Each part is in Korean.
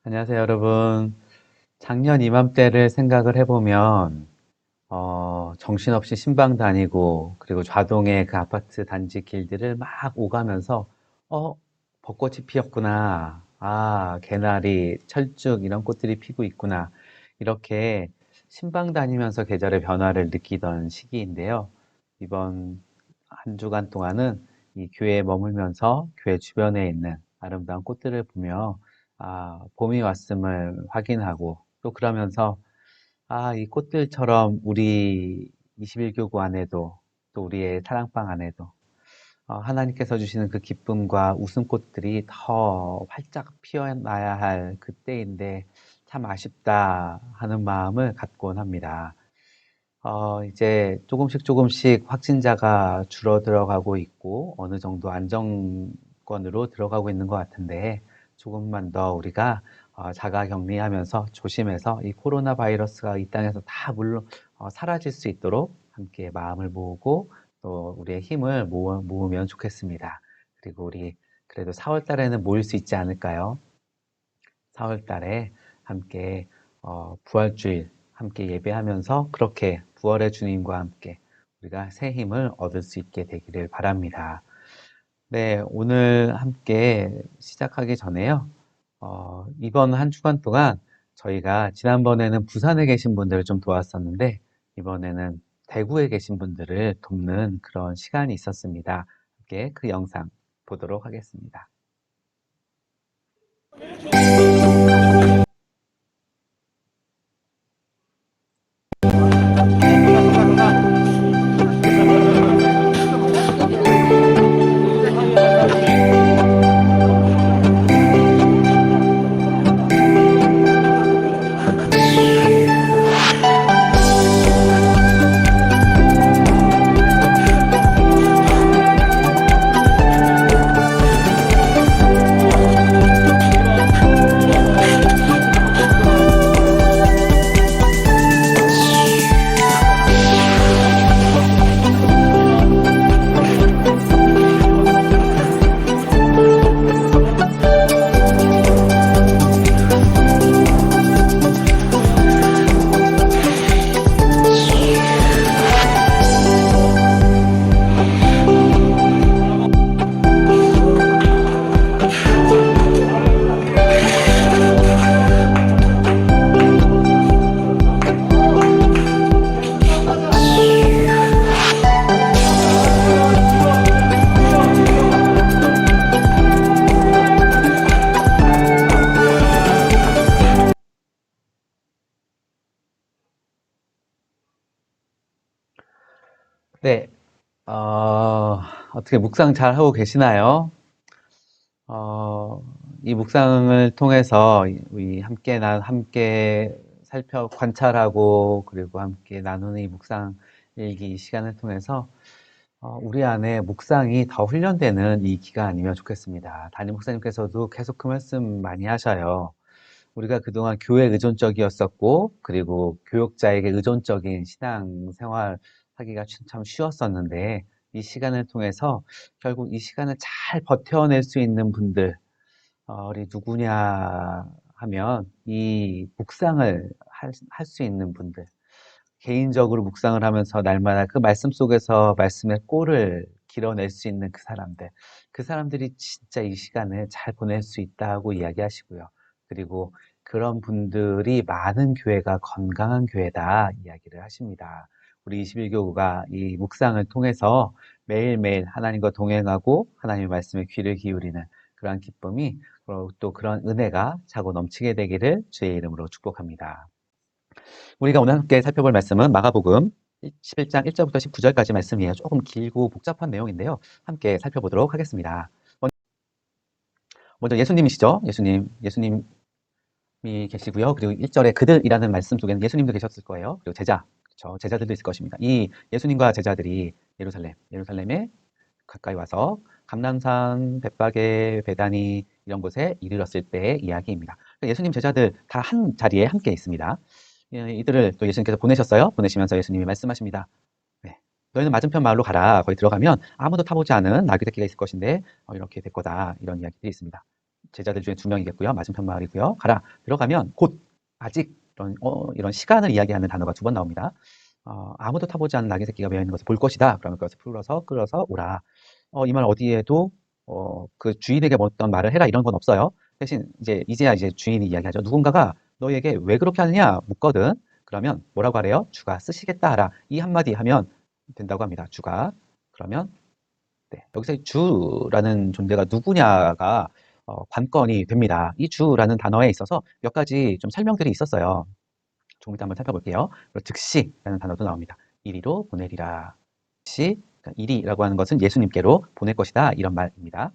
안녕하세요, 여러분. 작년 이맘때를 생각을 해보면, 정신없이 신방 다니고, 그리고 좌동의 그 아파트 단지 길들을 막 오가면서, 어, 벚꽃이 피었구나. 아, 개나리, 철쭉, 이런 꽃들이 피고 있구나. 이렇게 신방 다니면서 계절의 변화를 느끼던 시기인데요. 이번 한 주간 동안은 이 교회에 머물면서 교회 주변에 있는 아름다운 꽃들을 보며 봄이 왔음을 확인하고 또 그러면서 이 꽃들처럼 우리 21교구 안에도 또 우리의 사랑방 안에도 하나님께서 주시는 그 기쁨과 웃음꽃들이 더 활짝 피어나야 할 그때인데 참 아쉽다 하는 마음을 갖곤 합니다. 이제 조금씩 확진자가 줄어들어가고 있고 어느 정도 안정권으로 들어가고 있는 것 같은데 조금만 더 우리가 자가 격리하면서 조심해서 이 코로나 바이러스가 이 땅에서 다 물론 사라질 수 있도록 함께 마음을 모으고 또 우리의 힘을 모으면 좋겠습니다. 그리고 우리 그래도 4월 달에는 모일 수 있지 않을까요? 4월 달에 함께 부활주일 함께 예배하면서 그렇게 부활의 주님과 함께 우리가 새 힘을 얻을 수 있게 되기를 바랍니다. 네, 오늘 함께 시작하기 전에요. 이번 한 주간 동안 저희가 지난번에는 부산에 계신 분들을 좀 도왔었는데 이번에는 대구에 계신 분들을 돕는 그런 시간이 있었습니다. 함께 그 영상 보도록 하겠습니다. 네, 어떻게 묵상 잘 하고 계시나요? 어, 이 묵상을 통해서 우리 함께 관찰하고 그리고 함께 나누는 이 묵상 일기 이 시간을 통해서 우리 안에 묵상이 더 훈련되는 이 기간이면 좋겠습니다. 담임 목사님께서도 계속 그 말씀 많이 하셔요. 우리가 그동안 교회 의존적이었었고, 그리고 교육자에게 의존적인 신앙 생활 하기가 참 쉬웠었는데, 이 시간을 통해서 결국 이 시간을 잘 버텨낼 수 있는 분들, 우리 누구냐 하면 이 묵상을 할 수 있는 분들, 개인적으로 묵상을 하면서 날마다 그 말씀 속에서 말씀의 꼴을 길어낼 수 있는 그 사람들이 진짜 이 시간을 잘 보낼 수 있다고 이야기하시고요. 그리고 그런 분들이 많은 교회가 건강한 교회다 이야기를 하십니다. 우리 21교구가 이 묵상을 통해서 매일매일 하나님과 동행하고 하나님의 말씀에 귀를 기울이는 그러한 기쁨이 또 그런 은혜가 차고 넘치게 되기를 주의 이름으로 축복합니다. 우리가 오늘 함께 살펴볼 말씀은 마가복음 11장 1절부터 19절까지 말씀이에요. 조금 길고 복잡한 내용인데요. 함께 살펴보도록 하겠습니다. 먼저 예수님이시죠? 예수님이 계시고요. 그리고 1절에 그들이라는 말씀 속에는 예수님도 계셨을 거예요. 그리고 그렇죠? 제자들도 있을 것입니다. 이 예수님과 제자들이 예루살렘에 가까이 와서 감람산, 벳바게, 베다니 이런 곳에 이르렀을 때의 이야기입니다. 예수님 제자들 다 한 자리에 함께 있습니다. 이들을 또 예수님께서 보내셨어요. 보내시면서 예수님이 말씀하십니다. 네. 너희는 맞은편 마을로 가라. 거기 들어가면 아무도 타보지 않은 나귀 새끼가 있을 것인데 이렇게 될 거다. 이런 이야기들이 있습니다. 제자들 중에 2명이겠고요. 맞은편 마을이고요. 가라. 들어가면 곧 아직 이런 시간을 이야기하는 단어가 2번 나옵니다. 아무도 타보지 않은 낙의 새끼가 매어 있는 것을 볼 것이다. 그러면 그것을 끌어서 오라. 이 말 어디에도 그 주인에게 어떤 말을 해라 이런 건 없어요. 대신 이제야 주인이 이야기하죠. 누군가가 너에게 왜 그렇게 하느냐 묻거든. 그러면 뭐라고 하래요? 주가 쓰시겠다 하라. 이 한마디 하면 된다고 합니다. 주가. 그러면 네, 여기서 주라는 존재가 누구냐가 관건이 됩니다. 이 주라는 단어에 있어서 몇 가지 좀 설명들이 있었어요. 조금 이따 한번 살펴볼게요. 그리고 즉시라는 단어도 나옵니다. 이리로 보내리라. 즉시, 그러니까 이리라고 하는 것은 예수님께로 보낼 것이다. 이런 말입니다.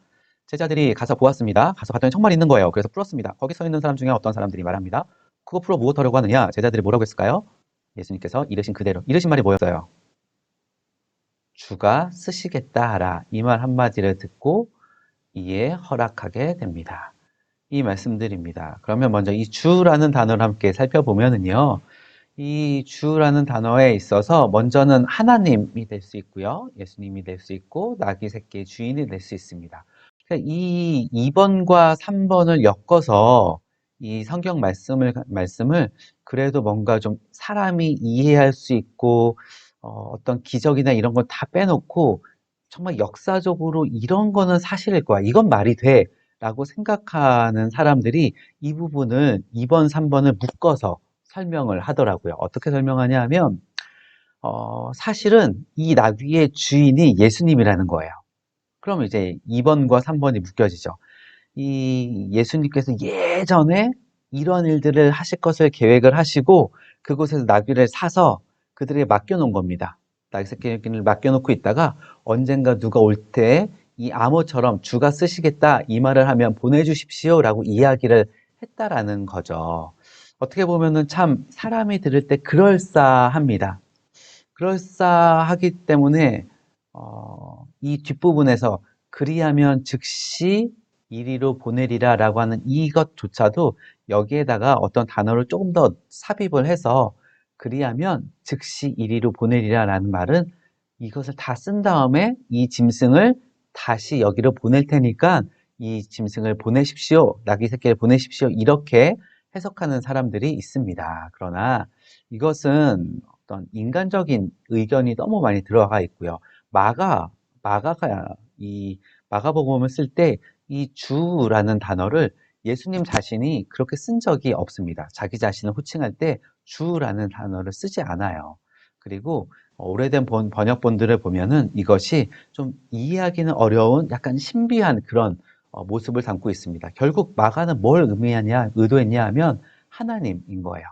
제자들이 가서 보았습니다. 가서 봤더니 정말 있는 거예요. 그래서 풀었습니다. 거기 서 있는 사람 중에 어떤 사람들이 말합니다. 그거 풀어 무엇 하려고 하느냐? 제자들이 뭐라고 했을까요? 예수님께서 이르신 그대로. 이르신 말이 뭐였어요? 주가 쓰시겠다 하라. 이 말 한마디를 듣고 이에 허락하게 됩니다. 이 말씀드립니다. 그러면 먼저 이 주라는 단어를 함께 살펴보면은요. 이 주라는 단어에 있어서 먼저는 하나님이 될 수 있고요. 예수님이 될 수 있고 낙이 새끼의 주인이 될 수 있습니다. 그러니까 이 2번과 3번을 엮어서 이 성경 말씀을 그래도 뭔가 좀 사람이 이해할 수 있고 어떤 기적이나 이런 걸 다 빼놓고 정말 역사적으로 이런 거는 사실일 거야. 이건 말이 돼. 라고 생각하는 사람들이 이 부분을 2번, 3번을 묶어서 설명을 하더라고요. 어떻게 설명하냐 하면 사실은 이 나귀의 주인이 예수님이라는 거예요. 그럼 이제 2번과 3번이 묶여지죠. 이 예수님께서 예전에 이런 일들을 하실 것을 계획을 하시고 그곳에서 나귀를 사서 그들에게 맡겨놓은 겁니다. 나귀 새끼를 맡겨놓고 있다가 언젠가 누가 올 때 이 암호처럼 주가 쓰시겠다 이 말을 하면 보내주십시오 라고 이야기를 했다라는 거죠. 어떻게 보면은 참 사람이 들을 때 그럴싸합니다. 그럴싸하기 때문에 이 뒷부분에서 그리하면 즉시 이리로 보내리라 라고 하는 이것조차도 여기에다가 어떤 단어를 조금 더 삽입을 해서 그리하면 즉시 이리로 보내리라 라는 말은 이것을 다 쓴 다음에 이 짐승을 다시 여기로 보낼 테니까 이 짐승을 보내십시오. 나귀 새끼를 보내십시오. 이렇게 해석하는 사람들이 있습니다. 그러나 이것은 어떤 인간적인 의견이 너무 많이 들어가 있고요. 마가가 이 마가복음을 쓸 때 이 주라는 단어를 예수님 자신이 그렇게 쓴 적이 없습니다. 자기 자신을 호칭할 때 주라는 단어를 쓰지 않아요. 그리고 오래된 번역본들을 보면은 이것이 좀 이해하기는 어려운 약간 신비한 그런 모습을 담고 있습니다. 결국 마가는 뭘 의도했냐 하면 하나님인 거예요.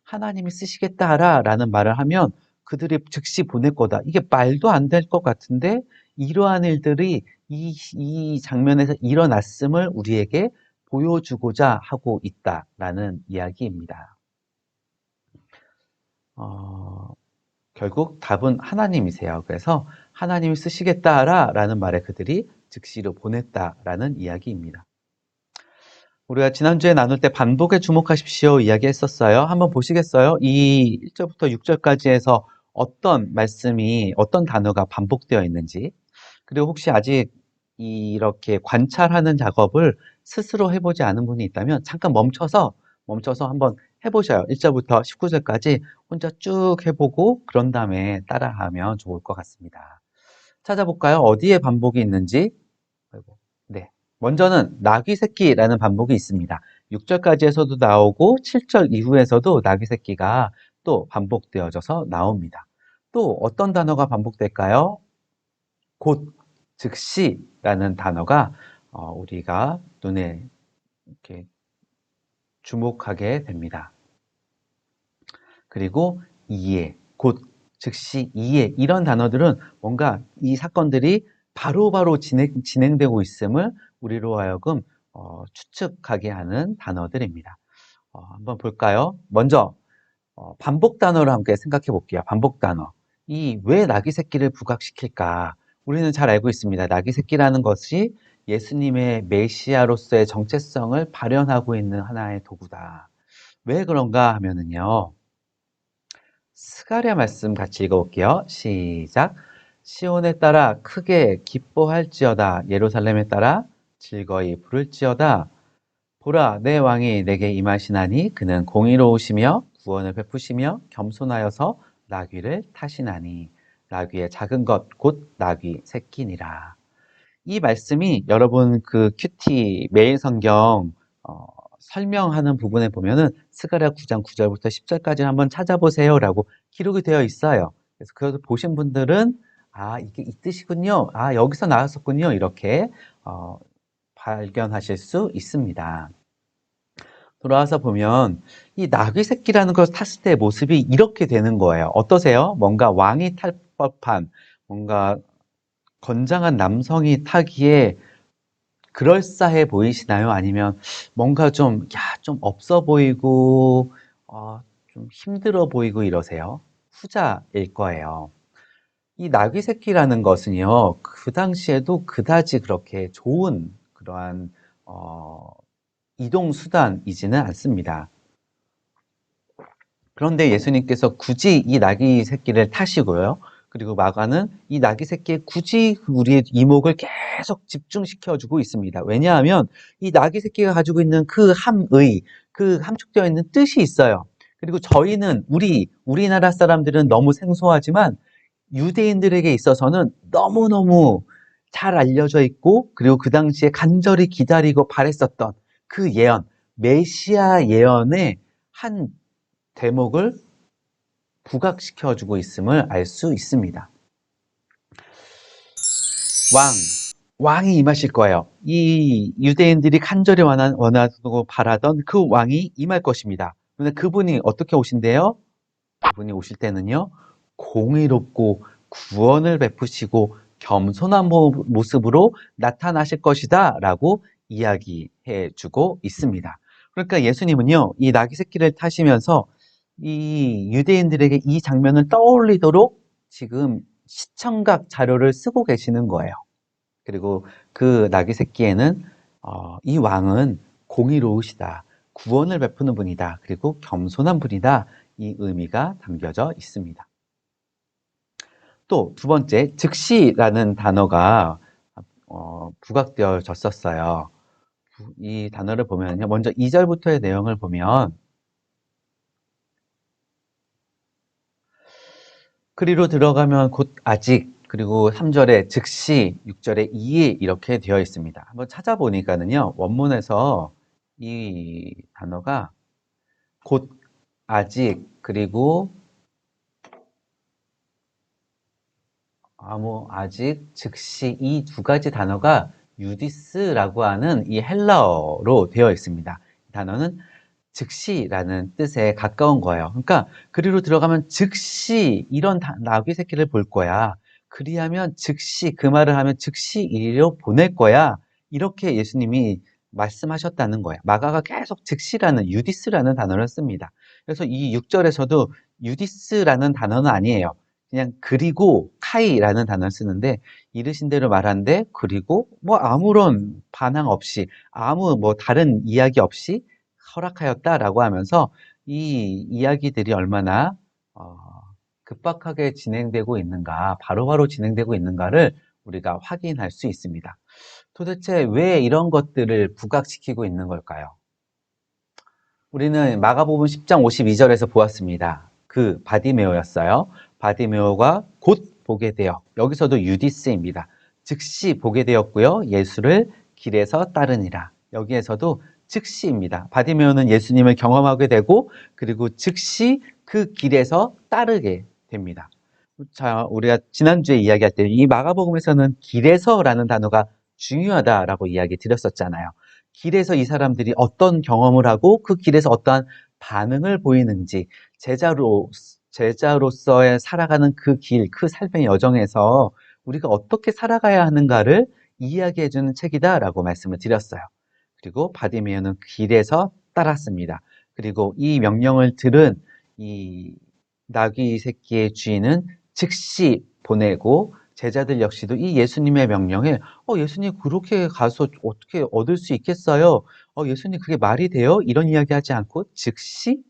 하나님이 쓰시겠다 하라 라는 말을 하면 그들이 즉시 보낼 거다. 이게 말도 안 될 것 같은데 이러한 일들이 이 장면에서 일어났음을 우리에게 보여주고자 하고 있다라는 이야기입니다. 결국 답은 하나님이세요. 그래서 하나님이 쓰시겠다 라는 말에 그들이 즉시로 보냈다라는 이야기입니다. 우리가 지난주에 나눌 때 반복에 주목하십시오 이야기 했었어요. 한번 보시겠어요? 이 1절부터 6절까지 해서 어떤 말씀이, 어떤 단어가 반복되어 있는지. 그리고 혹시 아직 이렇게 관찰하는 작업을 스스로 해보지 않은 분이 있다면 잠깐 멈춰서 한번 해보셔요. 1절부터 19절까지 혼자 쭉 해보고 그런 다음에 따라하면 좋을 것 같습니다. 찾아볼까요? 어디에 반복이 있는지. 네. 먼저는 나귀 새끼라는 반복이 있습니다. 6절까지에서도 나오고 7절 이후에서도 나귀 새끼가 또 반복되어져서 나옵니다. 또 어떤 단어가 반복될까요? 곧, 즉시라는 단어가 우리가 눈에 이렇게 주목하게 됩니다. 그리고 이에, 곧, 즉시, 이에 이런 단어들은 뭔가 이 사건들이 바로바로 진행되고 있음을 우리로 하여금 추측하게 하는 단어들입니다. 한번 볼까요? 먼저 반복 단어를 함께 생각해 볼게요. 반복 단어. 이 왜 나귀 새끼를 부각시킬까? 우리는 잘 알고 있습니다. 나귀 새끼라는 것이 예수님의 메시아로서의 정체성을 발현하고 있는 하나의 도구다. 왜 그런가 하면은요. 스가랴 말씀 같이 읽어볼게요. 시작. 시온에 따라 크게 기뻐할지어다. 예루살렘에 따라 즐거이 부를지어다. 보라, 내 왕이 내게 임하시나니 그는 공의로우시며 구원을 베푸시며 겸손하여서 나귀를 타시나니 나귀의 작은 것 곧 나귀 새끼니라. 이 말씀이 여러분 그 큐티 매일 성경 설명하는 부분에 보면은 스가랴 9장 9절부터 10절까지 한번 찾아보세요라고 기록이 되어 있어요. 그래서 그것을 보신 분들은 아, 이게 이 뜻이군요. 아, 여기서 나왔었군요. 이렇게 발견하실 수 있습니다. 돌아와서 보면 이 나귀 새끼라는 걸 탔을 때의 모습이 이렇게 되는 거예요. 어떠세요? 뭔가 왕이 탈 법한 뭔가 건장한 남성이 타기에 그럴싸해 보이시나요? 아니면 뭔가 좀, 야, 좀 없어 보이고, 좀 힘들어 보이고 이러세요? 후자일 거예요. 이 나귀 새끼라는 것은요, 그 당시에도 그다지 그렇게 좋은 그러한, 이동 수단이지는 않습니다. 그런데 예수님께서 굳이 이 나귀 새끼를 타시고요. 그리고 마가는 이 나귀 새끼에 굳이 우리의 이목을 계속 집중시켜주고 있습니다. 왜냐하면 이 나귀 새끼가 가지고 있는 그 함의, 그 함축되어 있는 뜻이 있어요. 그리고 저희는, 우리나라 사람들은 너무 생소하지만 유대인들에게 있어서는 너무너무 잘 알려져 있고, 그리고 그 당시에 간절히 기다리고 바랬었던 그 예언, 메시아 예언의 한 대목을 부각시켜주고 있음을 알 수 있습니다. 왕이 임하실 거예요. 이 유대인들이 간절히 원하고 바라던 그 왕이 임할 것입니다. 그런데 그분이 어떻게 오신대요? 그분이 오실 때는요, 공의롭고 구원을 베푸시고 겸손한 모습으로 나타나실 것이다 라고 이야기해 주고 있습니다. 그러니까 예수님은요, 이 나귀 새끼를 타시면서 이 유대인들에게 이 장면을 떠올리도록 지금 시청각 자료를 쓰고 계시는 거예요. 그리고 그 나귀 새끼에는 이 왕은 공의로우시다, 구원을 베푸는 분이다, 그리고 겸손한 분이다, 이 의미가 담겨져 있습니다. 또 두 번째, 즉시라는 단어가 부각되어졌었어요. 이 단어를 보면요, 먼저 2절부터의 내용을 보면 그리로 들어가면 곧 아직, 그리고 3절에 즉시, 6절에 이에 이렇게 되어 있습니다. 한번 찾아보니까는요, 원문에서 이 단어가 곧 아직, 그리고 아직, 즉시 이 두 가지 단어가 유디스라고 하는 이 헬라어로 되어 있습니다. 이 단어는 즉시라는 뜻에 가까운 거예요. 그러니까 그리로 들어가면 즉시 이런 나귀 새끼를 볼 거야. 그리하면 즉시 그 말을 하면 즉시 이리로 보낼 거야. 이렇게 예수님이 말씀하셨다는 거예요. 마가가 계속 즉시라는 유디스라는 단어를 씁니다. 그래서 이 6절에서도 유디스라는 단어는 아니에요. 그냥 그리고 카이라는 단어를 쓰는데 이르신 대로 말한데 그리고 뭐 아무런 반항 없이 아무 뭐 다른 이야기 없이 허락하였다라고 하면서 이 이야기들이 얼마나 급박하게 진행되고 있는가, 바로바로 진행되고 있는가를 우리가 확인할 수 있습니다. 도대체 왜 이런 것들을 부각시키고 있는 걸까요? 우리는 마가복음 10장 52절에서 보았습니다. 그 바디메오였어요. 바디메오가 곧 보게 되어, 여기서도 유디스입니다. 즉시 보게 되었고요. 예수를 길에서 따르니라. 여기에서도 즉시입니다. 바디메오는 예수님을 경험하게 되고 그리고 즉시 그 길에서 따르게 됩니다. 자, 우리가 지난주에 이야기할 때 이 마가복음에서는 길에서라는 단어가 중요하다라고 이야기 드렸었잖아요. 길에서 이 사람들이 어떤 경험을 하고 그 길에서 어떠한 반응을 보이는지 제자로서의 살아가는 그 길, 그 삶의 여정에서 우리가 어떻게 살아가야 하는가를 이야기해주는 책이다라고 말씀을 드렸어요. 그리고 바디메오는 길에서 따랐습니다. 그리고 이 명령을 들은 이 나귀 새끼의 주인은 즉시 보내고 제자들 역시도 이 예수님의 명령에 예수님 그렇게 가서 어떻게 얻을 수 있겠어요? 예수님 그게 말이 돼요? 이런 이야기 하지 않고 즉시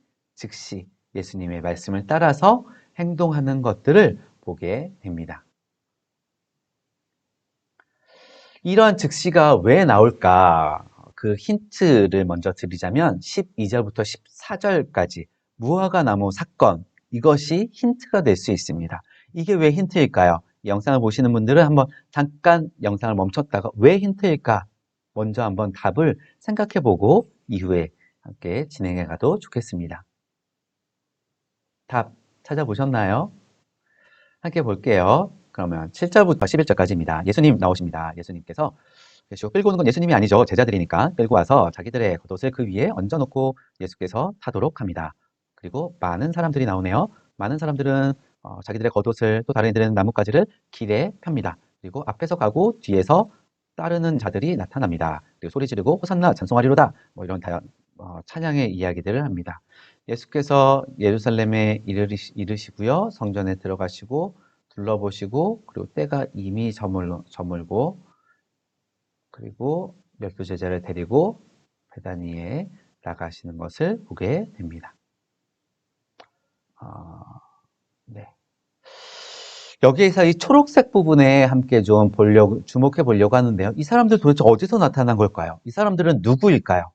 예수님의 말씀을 따라서 행동하는 것들을 보게 됩니다. 이러한 즉시가 왜 나올까? 그 힌트를 먼저 드리자면 12절부터 14절까지 무화과나무 사건, 이것이 힌트가 될 수 있습니다. 이게 왜 힌트일까요? 이 영상을 보시는 분들은 한번 잠깐 영상을 멈췄다가 왜 힌트일까? 먼저 한번 답을 생각해보고 이후에 함께 진행해 가도 좋겠습니다. 답 찾아보셨나요? 함께 볼게요. 그러면 7절부터 11절까지입니다. 예수님 나오십니다. 예수님께서 계시고 끌고 오는 건 예수님이 아니죠. 제자들이니까 끌고 와서 자기들의 겉옷을 그 위에 얹어놓고 예수께서 타도록 합니다. 그리고 많은 사람들이 나오네요. 많은 사람들은 자기들의 겉옷을 또 다른 이들은 나뭇가지를 길에 펴니다. 그리고 앞에서 가고 뒤에서 따르는 자들이 나타납니다. 그리고 소리 지르고 호산나 찬송하리로다 뭐 이런 찬양의 이야기들을 합니다. 예수께서 예루살렘에 이르시고요. 성전에 들어가시고 둘러보시고 그리고 때가 이미 저물고 그리고 12 제자를 데리고 베다니에 나가시는 것을 보게 됩니다. 네. 여기에서 이 초록색 부분에 함께 좀 주목해 보려고 하는데요. 이 사람들 도대체 어디서 나타난 걸까요? 이 사람들은 누구일까요?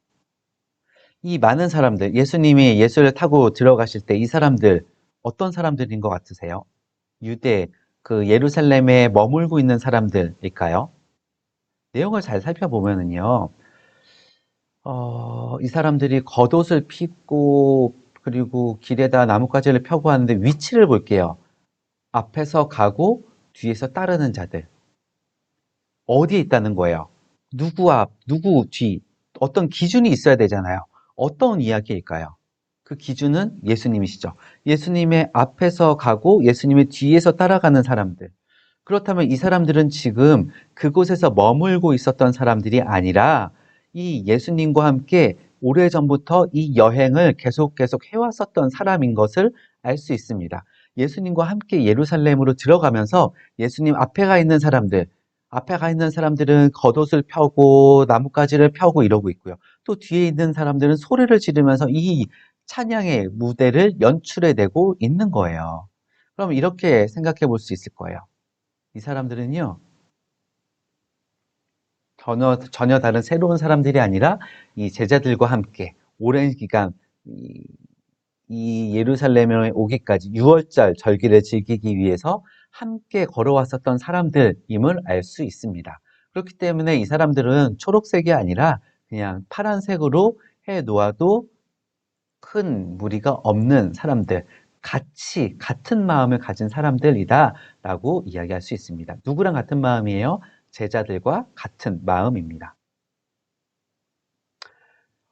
이 많은 사람들, 예수님이 예수를 타고 들어가실 때 이 사람들 어떤 사람들인 것 같으세요? 유대, 그 예루살렘에 머물고 있는 사람들일까요? 내용을 잘 살펴보면은요, 이 사람들이 겉옷을 펴고 그리고 길에다 나뭇가지를 펴고 하는데 위치를 볼게요. 앞에서 가고 뒤에서 따르는 자들. 어디에 있다는 거예요? 누구 앞, 누구 뒤. 어떤 기준이 있어야 되잖아요. 어떤 이야기일까요? 그 기준은 예수님이시죠. 예수님의 앞에서 가고 예수님의 뒤에서 따라가는 사람들. 그렇다면 이 사람들은 지금 그곳에서 머물고 있었던 사람들이 아니라 이 예수님과 함께 오래전부터 이 여행을 계속 해왔었던 사람인 것을 알 수 있습니다. 예수님과 함께 예루살렘으로 들어가면서 예수님 앞에 가 있는 사람들, 앞에 가 있는 사람들은 겉옷을 펴고 나뭇가지를 펴고 이러고 있고요. 또 뒤에 있는 사람들은 소리를 지르면서 이 찬양의 무대를 연출해내고 있는 거예요. 그럼 이렇게 생각해 볼 수 있을 거예요. 이 사람들은요, 전혀 다른 새로운 사람들이 아니라 이 제자들과 함께 오랜 기간 이 예루살렘에 오기까지 6월절 절기를 즐기기 위해서 함께 걸어왔었던 사람들임을 알 수 있습니다. 그렇기 때문에 이 사람들은 초록색이 아니라 그냥 파란색으로 해 놓아도 큰 무리가 없는 사람들, 같은 마음을 가진 사람들이다 라고 이야기할 수 있습니다. 누구랑 같은 마음이에요? 제자들과 같은 마음입니다.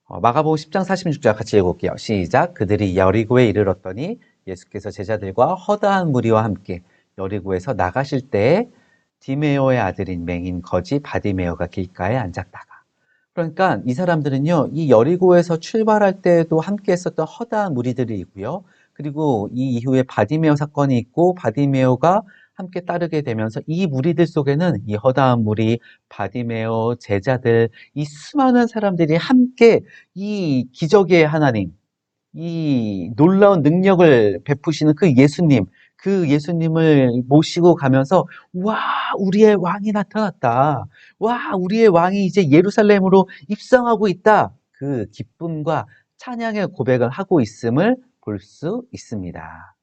마가복음 10장 46절 같이 읽어볼게요. 시작. 그들이 여리고에 이르렀더니 예수께서 제자들과 허다한 무리와 함께 여리고에서 나가실 때에 디메오의 아들인 맹인 거지 바디메오가 길가에 앉았다가. 그러니까 이 사람들은요, 이 여리고에서 출발할 때에도 함께 했었던 허다한 무리들이 있고요. 그리고 이 이후에 바디메오 사건이 있고 바디메오가 함께 따르게 되면서 이 무리들 속에는 이 허다한 무리, 바디메오, 제자들, 이 수많은 사람들이 함께 이 기적의 하나님, 이 놀라운 능력을 베푸시는 그 예수님을 모시고 가면서, 와, 우리의 왕이 나타났다. 와, 우리의 왕이 이제 예루살렘으로 입성하고 있다. 그 기쁨과 찬양의 고백을 하고 있음을 볼 수 있습니다.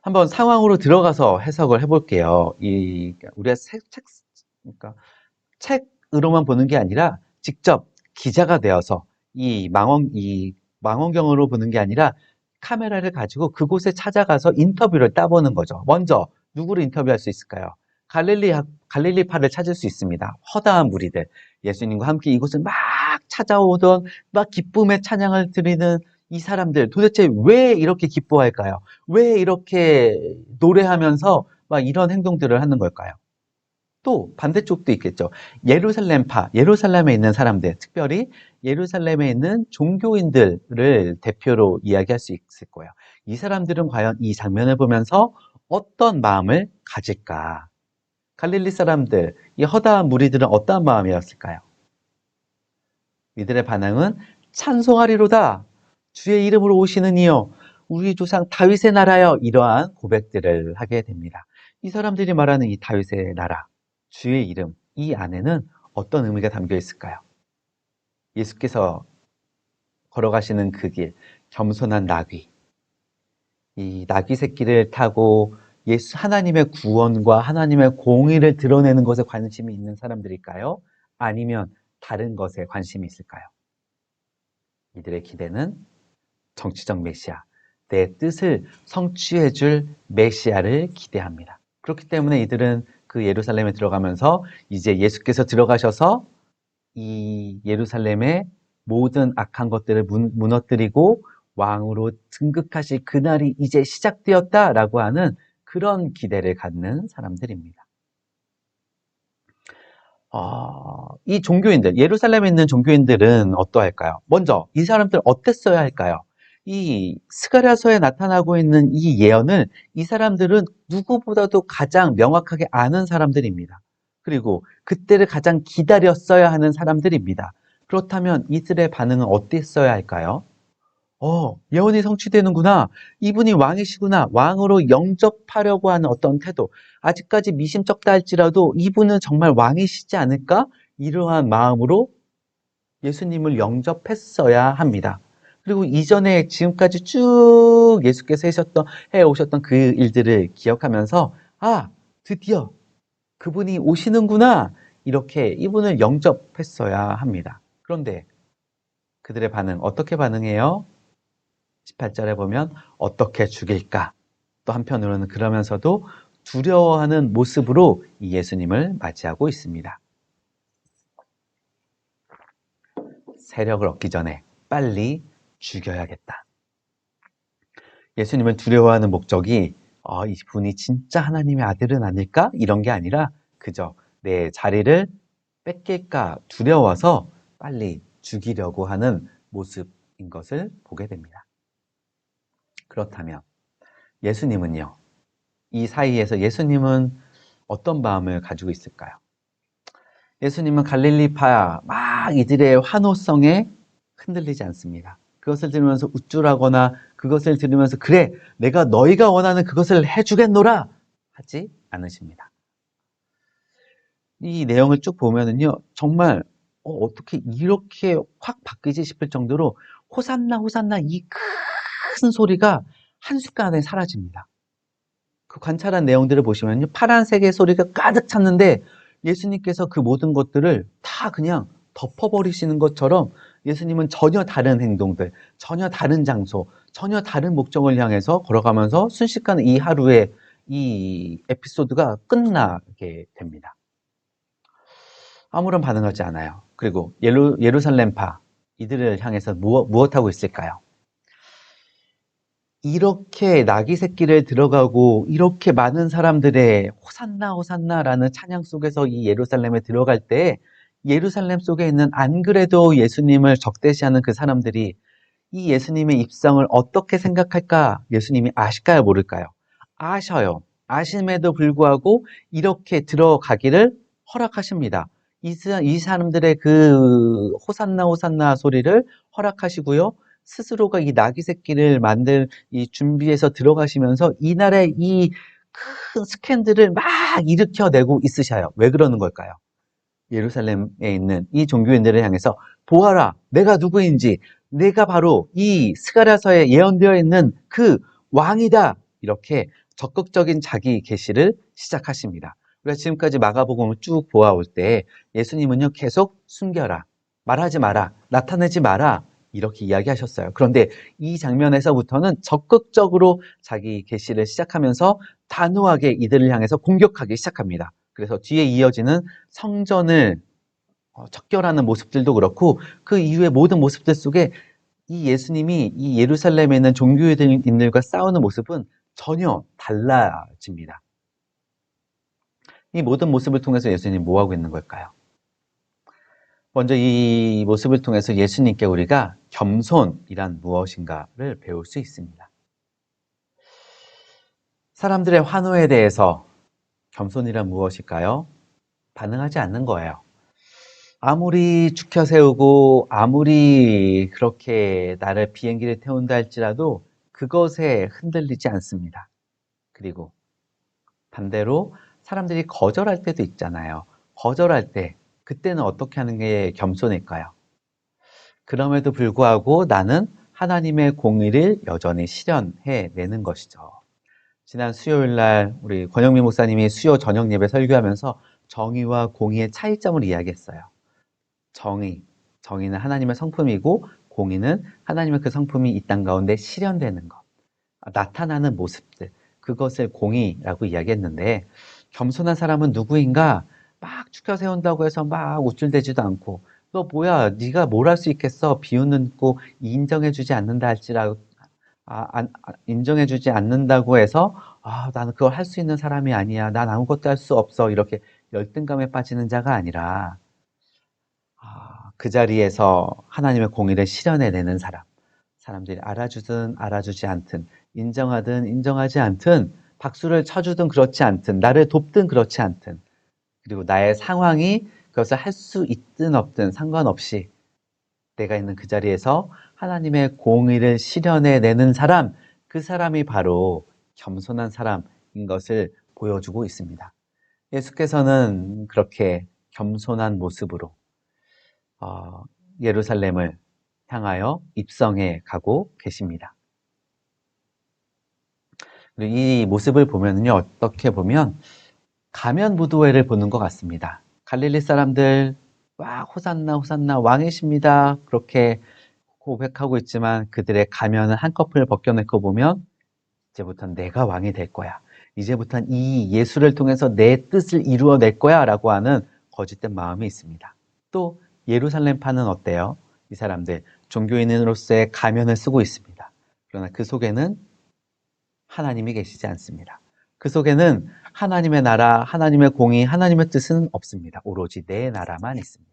한번 상황으로 들어가서 해석을 해볼게요. 우리가 그러니까 책으로만 보는 게 아니라 직접 기자가 되어서 이 망원경으로 보는 게 아니라 카메라를 가지고 그곳에 찾아가서 인터뷰를 따보는 거죠. 먼저 누구를 인터뷰할 수 있을까요? 갈릴리파를 찾을 수 있습니다. 허다한 무리들, 예수님과 함께 이곳을 막 찾아오던 막 기쁨의 찬양을 드리는 이 사람들 도대체 왜 이렇게 기뻐할까요? 왜 이렇게 노래하면서 막 이런 행동들을 하는 걸까요? 또 반대쪽도 있겠죠. 예루살렘에 있는 사람들, 특별히 예루살렘에 있는 종교인들을 대표로 이야기할 수 있을 거예요. 이 사람들은 과연 이 장면을 보면서 어떤 마음을 가질까? 갈릴리 사람들, 이 허다한 무리들은 어떠한 마음이었을까요? 이들의 반응은 찬송하리로다. 주의 이름으로 오시는 이여, 우리 조상 다윗의 나라여, 이러한 고백들을 하게 됩니다. 이 사람들이 말하는 이 다윗의 나라, 주의 이름, 이 안에는 어떤 의미가 담겨 있을까요? 예수께서 걸어가시는 그 길, 겸손한 나귀. 이 나귀 새끼를 타고 예수 하나님의 구원과 하나님의 공의를 드러내는 것에 관심이 있는 사람들일까요? 아니면 다른 것에 관심이 있을까요? 이들의 기대는 정치적 메시아, 내 뜻을 성취해 줄 메시아를 기대합니다. 그렇기 때문에 이들은 그 예루살렘에 들어가면서 이제 예수께서 들어가셔서 이 예루살렘의 모든 악한 것들을 무너뜨리고 왕으로 등극하실 그날이 이제 시작되었다라고 하는 그런 기대를 갖는 사람들입니다. 이 종교인들, 예루살렘에 있는 종교인들은 어떠할까요? 먼저 이 사람들 어땠어야 할까요? 이 스가랴서에 나타나고 있는 이 예언을 이 사람들은 누구보다도 가장 명확하게 아는 사람들입니다. 그리고 그때를 가장 기다렸어야 하는 사람들입니다. 그렇다면 이들의 반응은 어땠어야 할까요? 예언이 성취되는구나. 이분이 왕이시구나. 왕으로 영접하려고 하는 어떤 태도. 아직까지 미심쩍다 할지라도 이분은 정말 왕이시지 않을까? 이러한 마음으로 예수님을 영접했어야 합니다. 그리고 이전에 지금까지 쭉 예수께서 해오셨던 그 일들을 기억하면서, 드디어 그분이 오시는구나. 이렇게 이분을 영접했어야 합니다. 그런데 그들의 반응, 어떻게 반응해요? 18절에 보면 어떻게 죽일까? 또 한편으로는 그러면서도 두려워하는 모습으로 이 예수님을 맞이하고 있습니다. 세력을 얻기 전에 빨리 죽여야겠다. 예수님을 두려워하는 목적이 이분이 진짜 하나님의 아들은 아닐까? 이런 게 아니라 그저 내 자리를 뺏길까 두려워서 빨리 죽이려고 하는 모습인 것을 보게 됩니다. 그렇다면 예수님은요? 이 사이에서 예수님은 어떤 마음을 가지고 있을까요? 예수님은 갈릴리파 막 이들의 환호성에 흔들리지 않습니다. 그것을 들으면서 우쭐하거나 그것을 들으면서 그래 내가 너희가 원하는 그것을 해주겠노라 하지 않으십니다. 이 내용을 쭉 보면은요 정말 어떻게 이렇게 확 바뀌지 싶을 정도로 호산나 호산나 이 큰 소리가 한순간에 사라집니다. 그 관찰한 내용들을 보시면요. 파란색의 소리가 가득 찼는데 예수님께서 그 모든 것들을 다 그냥 덮어버리시는 것처럼 예수님은 전혀 다른 행동들, 전혀 다른 장소, 전혀 다른 목적을 향해서 걸어가면서 순식간에 이 하루의 이 에피소드가 끝나게 됩니다. 아무런 반응하지 않아요. 그리고 예루살렘파 이들을 향해서 무엇하고 있을까요? 이렇게 나귀 새끼를 들어가고 이렇게 많은 사람들의 호산나 호산나라는 찬양 속에서 이 예루살렘에 들어갈 때 예루살렘 속에 있는 안 그래도 예수님을 적대시하는 그 사람들이 이 예수님의 입성을 어떻게 생각할까? 예수님이 아실까요? 모를까요? 아셔요. 아심에도 불구하고 이렇게 들어가기를 허락하십니다. 이 사람들의 그 호산나 호산나 소리를 허락하시고요. 스스로가 이 나귀 새끼를 이 준비해서 들어가시면서 이날의 이 큰 스캔들을 막 일으켜내고 있으셔요. 왜 그러는 걸까요? 예루살렘에 있는 이 종교인들을 향해서 보아라, 내가 누구인지, 내가 바로 이 스가랴서에 예언되어 있는 그 왕이다. 이렇게 적극적인 자기 계시를 시작하십니다. 우리가 지금까지 마가복음을 쭉 보아올 때 예수님은요 계속 숨겨라, 말하지 마라, 나타내지 마라 이렇게 이야기하셨어요. 그런데 이 장면에서부터는 적극적으로 자기 계시를 시작하면서 단호하게 이들을 향해서 공격하기 시작합니다. 그래서 뒤에 이어지는 성전을 척결하는 모습들도 그렇고 그 이후의 모든 모습들 속에 이 예수님이 이 예루살렘에 있는 종교인들과 싸우는 모습은 전혀 달라집니다. 이 모든 모습을 통해서 예수님이 뭐 하고 있는 걸까요? 먼저 이 모습을 통해서 예수님께 우리가 겸손이란 무엇인가를 배울 수 있습니다. 사람들의 환호에 대해서 겸손이란 무엇일까요? 반응하지 않는 거예요. 아무리 죽혀 세우고 아무리 그렇게 나를 비행기를 태운다 할지라도 그것에 흔들리지 않습니다. 그리고 반대로 사람들이 거절할 때도 있잖아요. 거절할 때 그때는 어떻게 하는 게 겸손일까요? 그럼에도 불구하고 나는 하나님의 공의를 여전히 실현해 내는 것이죠. 지난 수요일 날 우리 권영민 목사님이 수요 저녁 예배 설교하면서 정의와 공의의 차이점을 이야기했어요. 정의는 하나님의 성품이고 공의는 하나님의 그 성품이 이 땅 가운데 실현되는 것, 나타나는 모습들, 그것을 공의라고 이야기했는데 겸손한 사람은 누구인가? 막 추켜 세운다고 해서 막 우쭐대지도 않고 너 뭐야? 네가 뭘 할 수 있겠어? 비웃는 고 인정해주지 않는다 할지라도 인정해주지 않는다고 해서 나는 그걸 할 수 있는 사람이 아니야. 난 아무것도 할 수 없어. 이렇게 열등감에 빠지는 자가 아니라 그 자리에서 하나님의 공의를 실현해내는 사람. 사람들이 알아주든 알아주지 않든 인정하든 인정하지 않든 박수를 쳐주든 그렇지 않든 나를 돕든 그렇지 않든 그리고 나의 상황이 그것을 할 수 있든 없든 상관없이 내가 있는 그 자리에서 하나님의 공의를 실현해내는 사람, 그 사람이 바로 겸손한 사람인 것을 보여주고 있습니다. 예수께서는 그렇게 겸손한 모습으로 예루살렘을 향하여 입성해 가고 계십니다. 이 모습을 보면요, 어떻게 보면 가면 무도회를 보는 것 같습니다. 갈릴리 사람들 와 호산나 호산나 왕이십니다. 그렇게 고백하고 있지만 그들의 가면을 한꺼풀 벗겨내고 보면 이제부터는 내가 왕이 될 거야. 이제부터는 이 예수를 통해서 내 뜻을 이루어낼 거야 라고 하는 거짓된 마음이 있습니다. 또 예루살렘파는 어때요? 이 사람들 종교인으로서의 가면을 쓰고 있습니다. 그러나 그 속에는 하나님이 계시지 않습니다. 그 속에는 하나님의 나라, 하나님의 공의, 하나님의 뜻은 없습니다. 오로지 내 나라만 있습니다.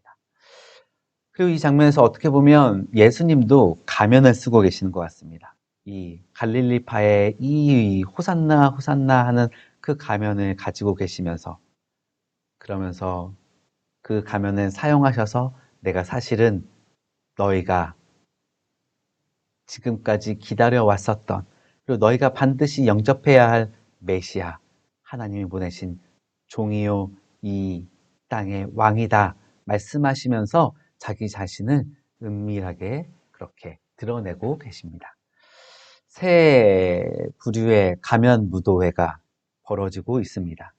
그리고 이 장면에서 어떻게 보면 예수님도 가면을 쓰고 계시는 것 같습니다. 이 갈릴리파의 이 호산나 호산나 하는 그 가면을 가지고 계시면서 그러면서 그 가면을 사용하셔서 내가 사실은 너희가 지금까지 기다려왔었던 그리고 너희가 반드시 영접해야 할 메시아 하나님이 보내신 종이요 이 땅의 왕이다 말씀하시면서 자기 자신을 은밀하게 그렇게 드러내고 계십니다. 새 부류의 가면 무도회가 벌어지고 있습니다.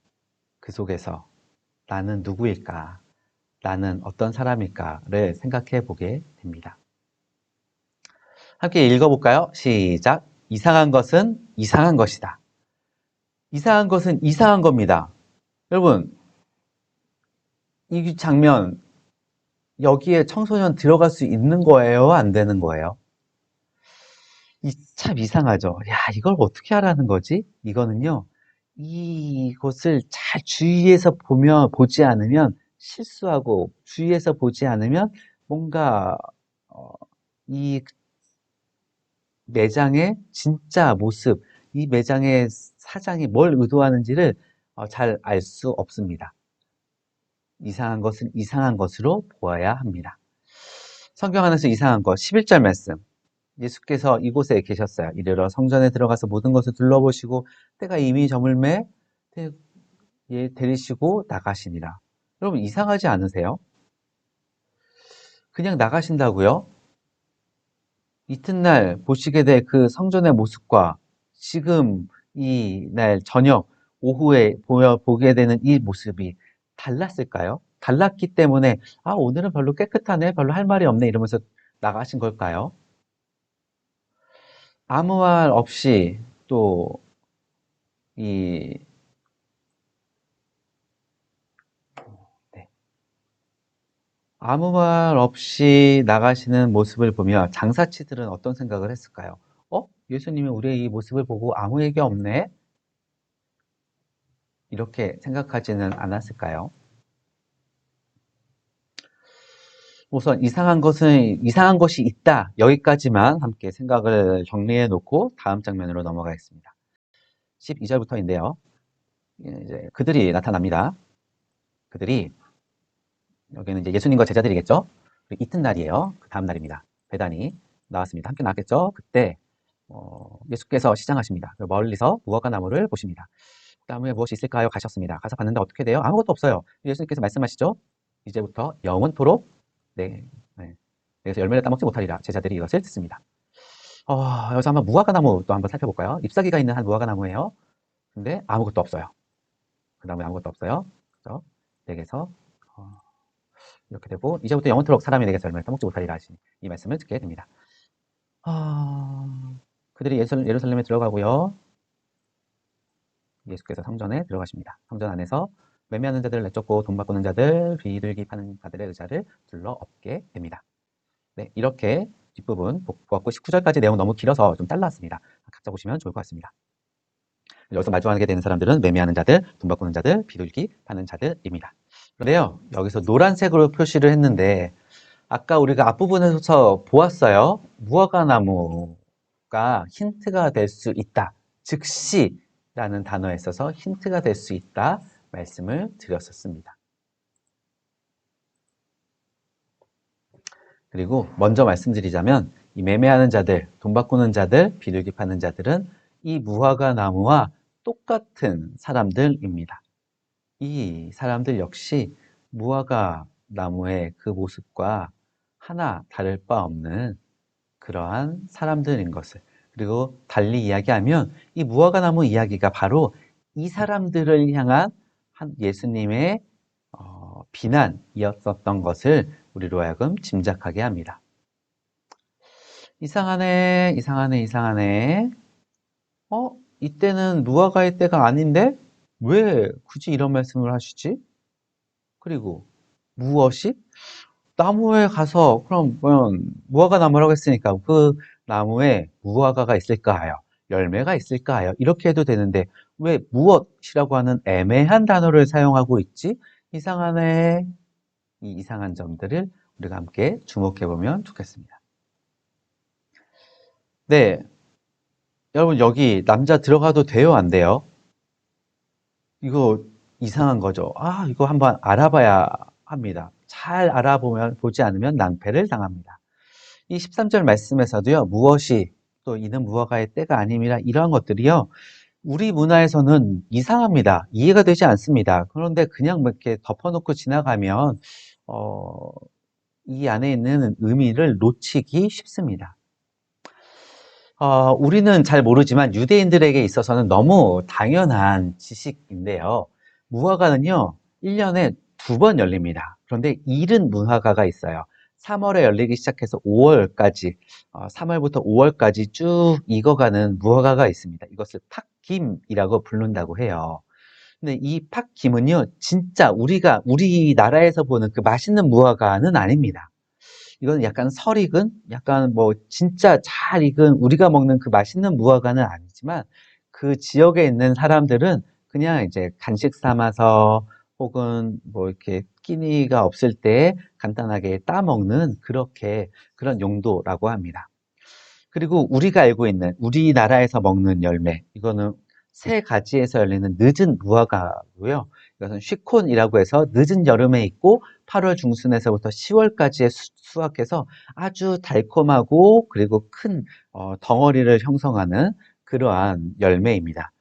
그 속에서 나는 누구일까? 나는 어떤 사람일까를 생각해 보게 됩니다. 함께 읽어볼까요? 시작. 이상한 것은 이상한 것이다. 이상한 것은 이상한 겁니다. 여러분, 이 장면, 여기에 청소년 들어갈 수 있는 거예요? 안 되는 거예요? 참 이상하죠. 야, 이걸 어떻게 하라는 거지? 이거는요, 이것을 잘 주의해서 보지 않으면 실수하고, 주의해서 보지 않으면 뭔가, 어, 이 매장의 진짜 모습, 이 매장의 사장이 뭘 의도하는지를 잘 알 수 없습니다. 이상한 것은 이상한 것으로 보아야 합니다. 성경 안에서 이상한 것, 11절 말씀. 예수께서 이곳에 계셨어요. 이르러 성전에 들어가서 모든 것을 둘러보시고 때가 이미 저물매 데리시고 나가시니라. 여러분 이상하지 않으세요? 그냥 나가신다고요? 이튿날 보시게 될 그 성전의 모습과 지금 이 날 저녁 오후에 보게 되는 이 모습이 달랐을까요? 달랐기 때문에 오늘은 별로 깨끗하네, 별로 할 말이 없네 이러면서 나가신 걸까요? 아무 말 없이 또 이 네. 아무 말 없이 나가시는 모습을 보며 장사치들은 어떤 생각을 했을까요? 예수님이 우리의 이 모습을 보고 아무 얘기 없네? 이렇게 생각하지는 않았을까요? 우선 이상한 것이 있다. 여기까지만 함께 생각을 정리해 놓고 다음 장면으로 넘어가겠습니다. 12절부터인데요. 이제 그들이 나타납니다. 그들이 여기는 이제 예수님과 제자들이겠죠. 이튿날이에요. 그 다음 날입니다. 배단이 나왔습니다. 함께 나왔겠죠. 그때 예수께서 시장하십니다. 멀리서 무화과 나무를 보십니다. 나무에 무엇이 있을까요? 가셨습니다. 가서 봤는데 어떻게 돼요? 아무것도 없어요. 예수님께서 말씀하시죠. 이제부터 영원토록 네, 네. 그래서 열매를 따먹지 못하리라. 제자들이 이것을 듣습니다. 여기서 한번 무화과나무 또 한번 살펴볼까요? 잎사귀가 있는 한 무화과나무예요. 근데 아무것도 없어요. 그 다음에 아무것도 없어요. 그래서 내게서 어, 이렇게 되고 이제부터 영원토록 사람이 내게서 열매를 따먹지 못하리라 하시니 이 말씀을 듣게 됩니다. 그들이 예루살렘에 들어가고요. 예수께서 성전에 들어가십니다. 성전 안에서 매매하는 자들을 내쫓고 돈 바꾸는 자들, 비둘기 파는 자들의 의자를 둘러 엎게 됩니다. 네, 이렇게 뒷부분 보았고 19절까지 내용 너무 길어서 좀 잘랐습니다. 각자 보시면 좋을 것 같습니다. 여기서 마주하게 되는 사람들은 매매하는 자들, 돈 바꾸는 자들, 비둘기 파는 자들입니다. 그런데요, 여기서 노란색으로 표시를 했는데 아까 우리가 앞부분에서 보았어요. 무화과나무가 힌트가 될 수 있다. 즉시라는 단어에 있어서 힌트가 될 수 있다 말씀을 드렸었습니다. 그리고 먼저 말씀드리자면 이 매매하는 자들, 돈 바꾸는 자들, 비둘기 파는 자들은 이 무화과나무와 똑같은 사람들입니다. 이 사람들 역시 무화과나무의 그 모습과 하나 다를 바 없는 그러한 사람들인 것을, 그리고 달리 이야기하면 이 무화과나무 이야기가 바로 이 사람들을 향한 예수님의 비난이었었던 것을 우리로 하여금 짐작하게 합니다. 이상하네, 이상하네, 이상하네. 이때는 무화과의 때가 아닌데 왜 굳이 이런 말씀을 하시지? 그리고 무엇이? 나무에 가서 그럼 무화과 나무라고 했으니까 그 나무에 무화과가 있을까요? 열매가 있을까요? 이렇게 해도 되는데 왜 무엇이라고 하는 애매한 단어를 사용하고 있지? 이상하네. 이 이상한 점들을 우리가 함께 주목해 보면 좋겠습니다. 네, 여러분 여기 남자 들어가도 돼요? 안 돼요? 이거 이상한 거죠. 이거 한번 알아봐야 합니다. 잘 보지 않으면 낭패를 당합니다. 이 13절 말씀에서도요, 무엇이 또 이는 무화과의 때가 아님이라 이러한 것들이요, 우리 문화에서는 이상합니다. 이해가 되지 않습니다. 그런데 그냥 뭐 이렇게 덮어놓고 지나가면, 이 안에 있는 의미를 놓치기 쉽습니다. 우리는 잘 모르지만 유대인들에게 있어서는 너무 당연한 지식인데요. 무화과는요, 1년에 2번 열립니다. 그런데 이른 무화과가 있어요. 3월에 열리기 시작해서 5월까지, 3월부터 5월까지 쭉 익어가는 무화과가 있습니다. 이것을 팥김이라고 부른다고 해요. 근데 이 팥김은요, 진짜 우리나라에서 보는 그 맛있는 무화과는 아닙니다. 이건 약간 설익은, 약간 뭐 진짜 잘 익은 우리가 먹는 그 맛있는 무화과는 아니지만 그 지역에 있는 사람들은 그냥 이제 간식 삼아서 혹은 뭐 이렇게 끼니가 없을 때 간단하게 따먹는 그런 용도라고 합니다. 그리고 우리가 알고 있는 우리나라에서 먹는 열매, 이거는 세 가지에서 열리는 늦은 무화과고요. 이것은 쉬콘이라고 해서 늦은 여름에 있고 8월 중순에서부터 10월까지의 수확해서 아주 달콤하고 그리고 큰 덩어리를 형성하는 그러한 열매입니다.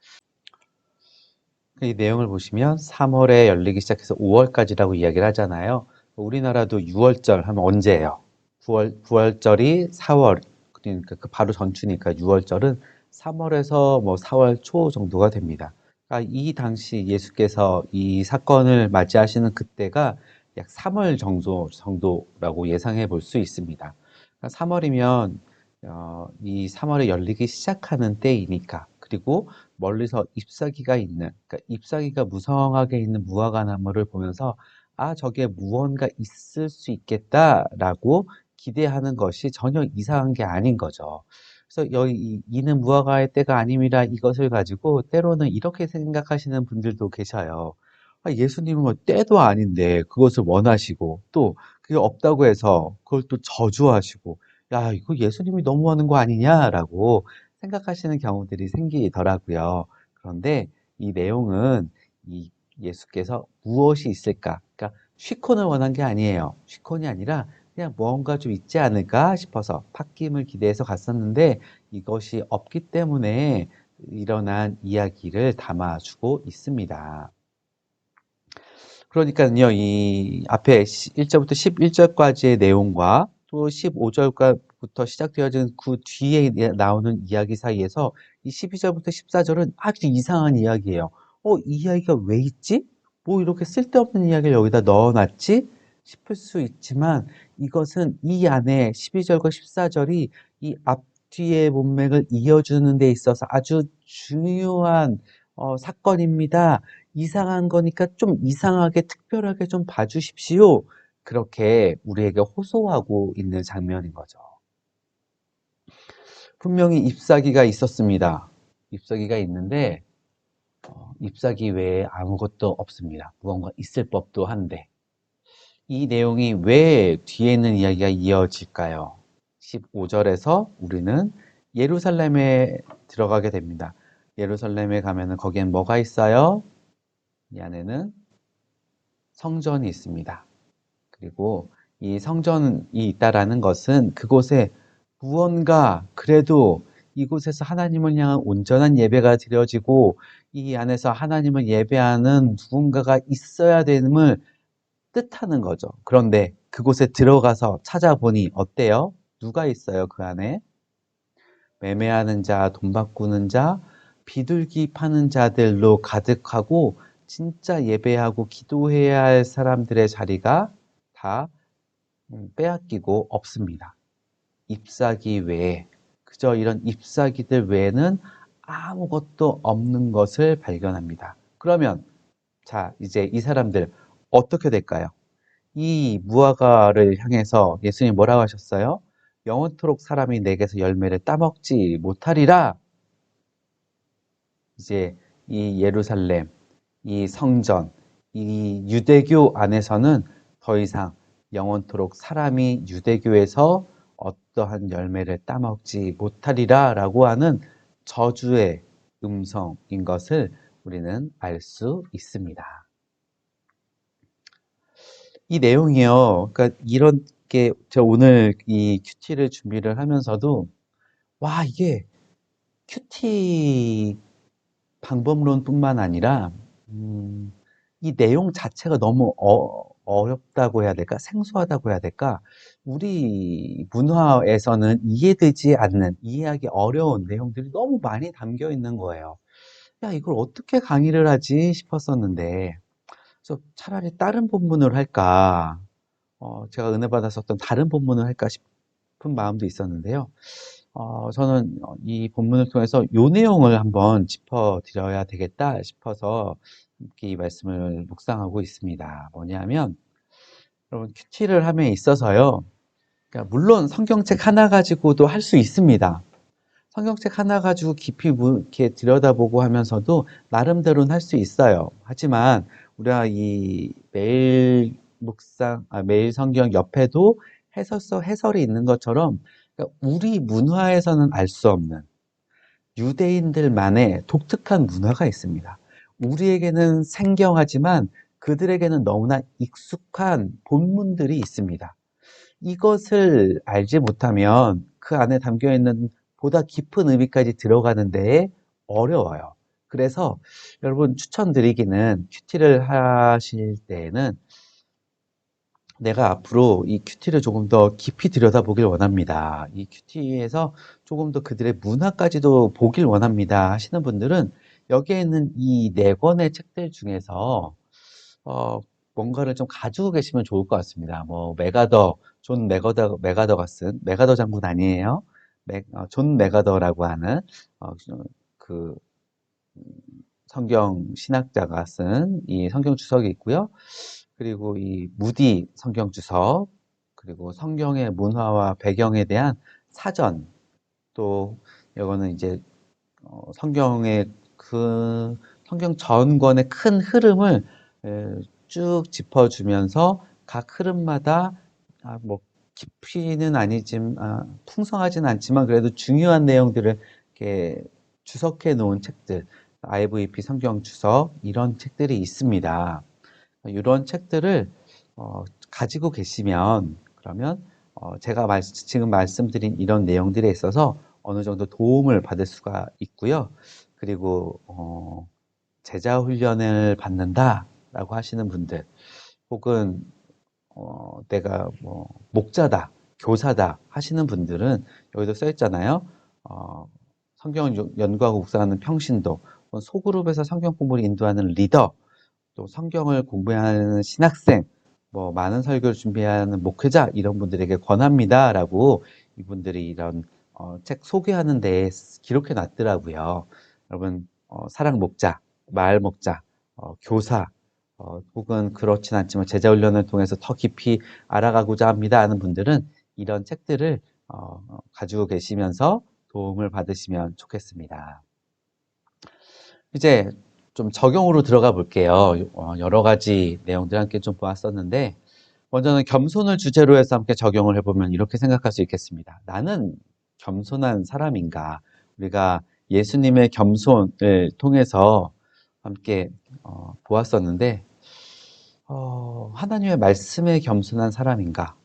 이 내용을 보시면 3월에 열리기 시작해서 5월까지라고 이야기를 하잖아요. 우리나라도 6월절 하면 언제예요? 9월절이 4월, 그러니까 그 바로 전주니까 6월절은 3월에서 뭐 4월 초 정도가 됩니다. 그러니까 이 당시 예수께서 이 사건을 맞이하시는 그때가 약 3월 정도라고 예상해 볼 수 있습니다. 그러니까 3월이면 이 3월에 열리기 시작하는 때이니까, 그리고 멀리서 잎사귀가 있는, 그러니까 잎사귀가 무성하게 있는 무화과 나무를 보면서 저게 무언가 있을 수 있겠다라고 기대하는 것이 전혀 이상한 게 아닌 거죠. 그래서 여기 이는 무화과의 때가 아님이라 이것을 가지고 때로는 이렇게 생각하시는 분들도 계셔요. 예수님은 뭐 때도 아닌데 그것을 원하시고 또 그게 없다고 해서 그걸 또 저주하시고, 야, 이거 예수님이 너무하는 거 아니냐라고 생각하시는 경우들이 생기더라고요. 그런데 이 내용은 이 예수께서 무엇이 있을까? 그러니까 쉬콘을 원한 게 아니에요. 쉬콘이 아니라 그냥 무언가 좀 있지 않을까 싶어서 팥김을 기대해서 갔었는데 이것이 없기 때문에 일어난 이야기를 담아주고 있습니다. 그러니까요, 이 앞에 1절부터 11절까지의 내용과 또 15절부터 시작되어진 그 뒤에 나오는 이야기 사이에서 이 12절부터 14절은 아주 이상한 이야기예요. 이 이야기가 왜 있지? 뭐 이렇게 쓸데없는 이야기를 여기다 넣어놨지? 싶을 수 있지만 이것은 이 안에 12절과 14절이 이 앞뒤의 문맥을 이어주는 데 있어서 아주 중요한 사건입니다. 이상한 거니까 좀 이상하게 특별하게 좀 봐주십시오. 그렇게 우리에게 호소하고 있는 장면인 거죠. 분명히 잎사귀가 있었습니다. 잎사귀가 있는데 잎사귀 외에 아무것도 없습니다. 무언가 있을 법도 한데 이 내용이 왜 뒤에 있는 이야기가 이어질까요? 15절에서 우리는 예루살렘에 들어가게 됩니다. 예루살렘에 가면은 거기엔 뭐가 있어요? 이 안에는 성전이 있습니다. 그리고 이 성전이 있다라는 것은 그곳에 무언가 그래도 이곳에서 하나님을 향한 온전한 예배가 드려지고 이 안에서 하나님을 예배하는 누군가가 있어야 됨을 뜻하는 거죠. 그런데 그곳에 들어가서 찾아보니 어때요? 누가 있어요, 그 안에? 매매하는 자, 돈 바꾸는 자, 비둘기 파는 자들로 가득하고 진짜 예배하고 기도해야 할 사람들의 자리가 다 빼앗기고 없습니다. 잎사귀 외에 그저 이런 잎사귀들 외에는 아무것도 없는 것을 발견합니다. 그러면 자 이제 이 사람들 어떻게 될까요? 이 무화과를 향해서 예수님이 뭐라고 하셨어요? 영원토록 사람이 내게서 열매를 따먹지 못하리라. 이제 이 예루살렘, 이 성전, 이 유대교 안에서는 더 이상 영원토록 사람이 유대교에서 어떠한 열매를 따먹지 못하리라 라고 하는 저주의 음성인 것을 우리는 알 수 있습니다. 이 내용이요. 그러니까 이런 게 제가 오늘 이 큐티를 준비를 하면서도 와, 이게 큐티 방법론뿐만 아니라 이 내용 자체가 너무 어렵다고 해야 될까? 생소하다고 해야 될까? 우리 문화에서는 이해되지 않는, 이해하기 어려운 내용들이 너무 많이 담겨 있는 거예요. 야, 이걸 어떻게 강의를 하지 싶었었는데, 그래서 차라리 다른 본문을 할까? 제가 은혜 받았었던 다른 본문을 할까 싶은 마음도 있었는데요. 저는 이 본문을 통해서 요 내용을 한번 짚어드려야 되겠다 싶어서 이렇게 이 말씀을 묵상하고 있습니다. 뭐냐면, 여러분, 큐티를 함에 있어서요. 그러니까 물론 성경책 하나 가지고도 할 수 있습니다. 성경책 하나 가지고 깊이 이렇게 들여다보고 하면서도 나름대로는 할 수 있어요. 하지만 우리가 이 매일 매일 성경 옆에도 해설이 있는 것처럼 그러니까 우리 문화에서는 알 수 없는 유대인들만의 독특한 문화가 있습니다. 우리에게는 생경하지만 그들에게는 너무나 익숙한 본문들이 있습니다. 이것을 알지 못하면 그 안에 담겨 있는 보다 깊은 의미까지 들어가는 데에 어려워요. 그래서 여러분 추천드리기는 큐티를 하실 때에는 내가 앞으로 이 큐티를 조금 더 깊이 들여다보길 원합니다. 이 큐티에서 조금 더 그들의 문화까지도 보길 원합니다. 하시는 분들은 여기에 있는 이 네 권의 책들 중에서 어, 뭔가를 좀 가지고 계시면 좋을 것 같습니다. 뭐 존 메가더가 쓴 메가더 장군 아니에요? 존 메가더라고 하는 그 성경 신학자가 쓴 이 성경 주석이 있고요. 그리고 이 무디 성경 주석, 그리고 성경의 문화와 배경에 대한 사전, 또 이거는 이제 성경의 그 성경 전권의 큰 흐름을 쭉 짚어주면서 각 흐름마다 뭐 깊이는 아니지만 풍성하진 않지만 그래도 중요한 내용들을 이렇게 주석해 놓은 책들, IVP 성경 주석 이런 책들이 있습니다. 이런 책들을 가지고 계시면 그러면 제가 지금 말씀드린 이런 내용들에 있어서 어느 정도 도움을 받을 수가 있고요. 그리고 제자 훈련을 받는다라고 하시는 분들, 혹은 내가 뭐 목자다, 교사다 하시는 분들은 여기도 써 있잖아요. 성경을 연구하고 묵상하는 평신도, 소그룹에서 성경 공부를 인도하는 리더, 또 성경을 공부하는 신학생, 뭐 많은 설교를 준비하는 목회자 이런 분들에게 권합니다라고 이분들이 이런 책 소개하는 데에 기록해 놨더라고요. 여러분 사랑 목자, 마을 목자, 교사, 혹은 그렇진 않지만 제자 훈련을 통해서 더 깊이 알아가고자 합니다 하는 분들은 이런 책들을 가지고 계시면서 도움을 받으시면 좋겠습니다. 이제 좀 적용으로 들어가 볼게요. 여러 가지 내용들 함께 좀 보았었는데, 먼저는 겸손을 주제로 해서 함께 적용을 해보면 이렇게 생각할 수 있겠습니다. 나는 겸손한 사람인가? 우리가 예수님의 겸손을 통해서 함께 보았었는데, 하나님의 말씀에 겸손한 사람인가?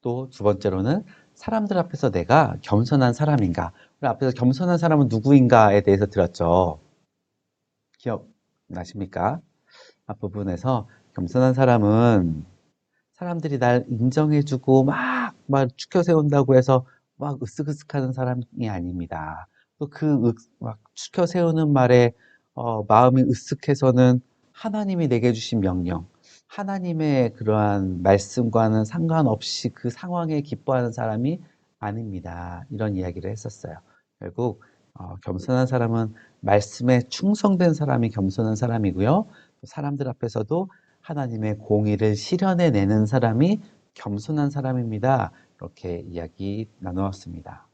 또 두 번째로는 사람들 앞에서 내가 겸손한 사람인가? 우리 앞에서 겸손한 사람은 누구인가에 대해서 들었죠. 기억나십니까? 앞부분에서 겸손한 사람은 사람들이 날 인정해주고 막 추켜 세운다고 해서 막 으쓱으쓱하는 사람이 아닙니다. 또 막 추켜 세우는 말에 마음이 으쓱해서는 하나님이 내게 주신 명령, 하나님의 그러한 말씀과는 상관없이 그 상황에 기뻐하는 사람이 아닙니다. 이런 이야기를 했었어요. 결국 겸손한 사람은 말씀에 충성된 사람이 겸손한 사람이고요. 사람들 앞에서도 하나님의 공의를 실현해내는 사람이 겸손한 사람입니다. 이렇게 이야기 나누었습니다.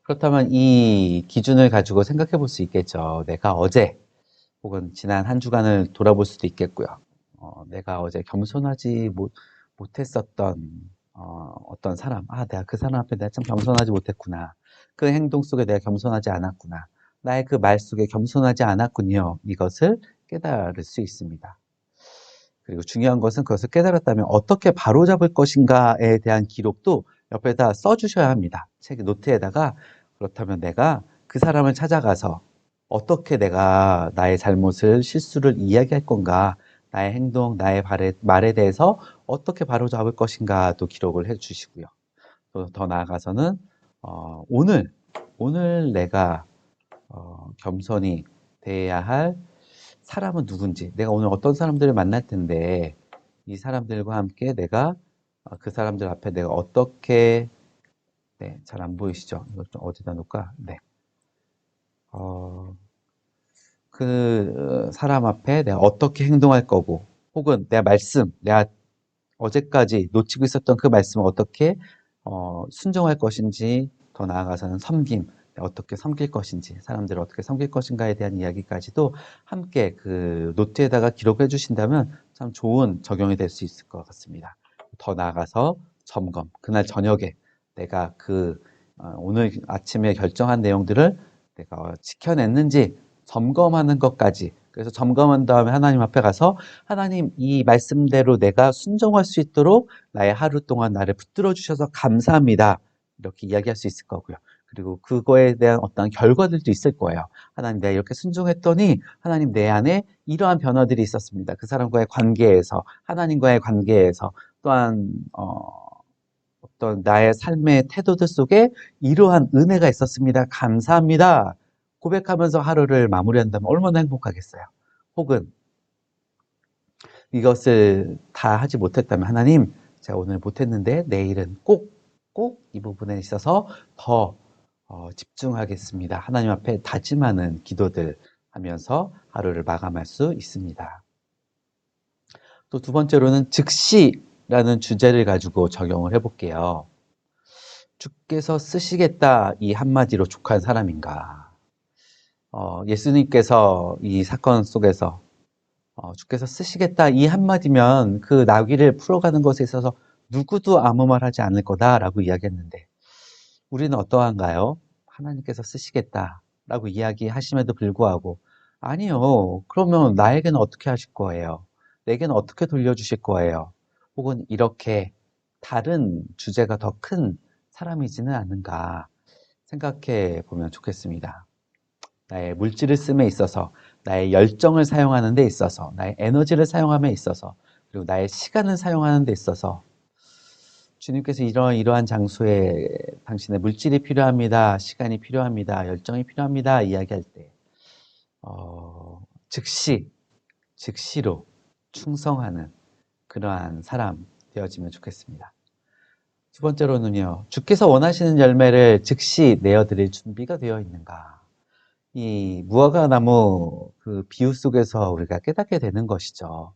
그렇다면 이 기준을 가지고 생각해 볼 수 있겠죠. 내가 어제 혹은 지난 한 주간을 돌아볼 수도 있겠고요. 내가 어제 겸손하지 못했었던 어떤 사람, 내가 그 사람 앞에 내가 참 겸손하지 못했구나. 그 행동 속에 내가 겸손하지 않았구나. 나의 그 말 속에 겸손하지 않았군요. 이것을 깨달을 수 있습니다. 그리고 중요한 것은 그것을 깨달았다면 어떻게 바로잡을 것인가에 대한 기록도 옆에다 써주셔야 합니다. 책 노트에다가 그렇다면 내가 그 사람을 찾아가서 어떻게 내가 나의 잘못을 실수를 이야기할 건가, 나의 행동, 나의 말에 대해서 어떻게 바로잡을 것인가도 기록을 해주시고요. 또 더 나아가서는 오늘 내가 겸손히 대해야 할 사람은 누군지, 내가 오늘 어떤 사람들을 만날 텐데 이 사람들과 함께 내가 그 사람들 앞에 내가 어떻게, 네, 잘 안 보이시죠? 이걸 좀 어디다 놓을까? 네. 그 사람 앞에 내가 어떻게 행동할 거고, 혹은 내가 어제까지 놓치고 있었던 그 말씀을 어떻게 순종할 것인지, 더 나아가서는 섬김, 어떻게 섬길 것인지, 사람들을 어떻게 섬길 것인가에 대한 이야기까지도 함께 그 노트에다가 기록해 주신다면 참 좋은 적용이 될 수 있을 것 같습니다. 더 나아가서 점검, 그날 저녁에 내가 오늘 아침에 결정한 내용들을 내가 지켜냈는지 점검하는 것까지, 그래서 점검한 다음에 하나님 앞에 가서 하나님, 이 말씀대로 내가 순종할 수 있도록 나의 하루 동안 나를 붙들어 주셔서 감사합니다. 이렇게 이야기할 수 있을 거고요. 그리고 그거에 대한 어떤 결과들도 있을 거예요. 하나님, 내가 이렇게 순종했더니 하나님 내 안에 이러한 변화들이 있었습니다. 그 사람과의 관계에서, 하나님과의 관계에서, 또한 어떤 나의 삶의 태도들 속에 이러한 은혜가 있었습니다. 감사합니다. 고백하면서 하루를 마무리한다면 얼마나 행복하겠어요. 혹은 이것을 다 하지 못했다면 하나님, 제가 오늘 못했는데 내일은 꼭 이 부분에 있어서 더 집중하겠습니다. 하나님 앞에 다짐하는 기도들 하면서 하루를 마감할 수 있습니다. 또 두 번째로는 즉시라는 주제를 가지고 적용을 해볼게요. 주께서 쓰시겠다 이 한마디로 족한 사람인가? 예수님께서 이 사건 속에서 주께서 쓰시겠다 이 한마디면 그 나귀를 풀어가는 것에 있어서 누구도 아무 말 하지 않을 거다라고 이야기했는데, 우리는 어떠한가요? 하나님께서 쓰시겠다라고 이야기하심에도 불구하고 아니요, 그러면 나에게는 어떻게 하실 거예요? 내게는 어떻게 돌려주실 거예요? 혹은 이렇게 다른 주제가 더 큰 사람이지는 않은가 생각해 보면 좋겠습니다. 나의 물질을 씀에 있어서, 나의 열정을 사용하는 데 있어서, 나의 에너지를 사용함에 있어서, 그리고 나의 시간을 사용하는 데 있어서 주님께서 이러한 장소에 당신의 물질이 필요합니다. 시간이 필요합니다. 열정이 필요합니다. 이야기할 때 즉시로 충성하는 그러한 사람 되어지면 좋겠습니다. 두 번째로는요. 주께서 원하시는 열매를 즉시 내어드릴 준비가 되어 있는가. 이 무화과 나무 그 비유 속에서 우리가 깨닫게 되는 것이죠.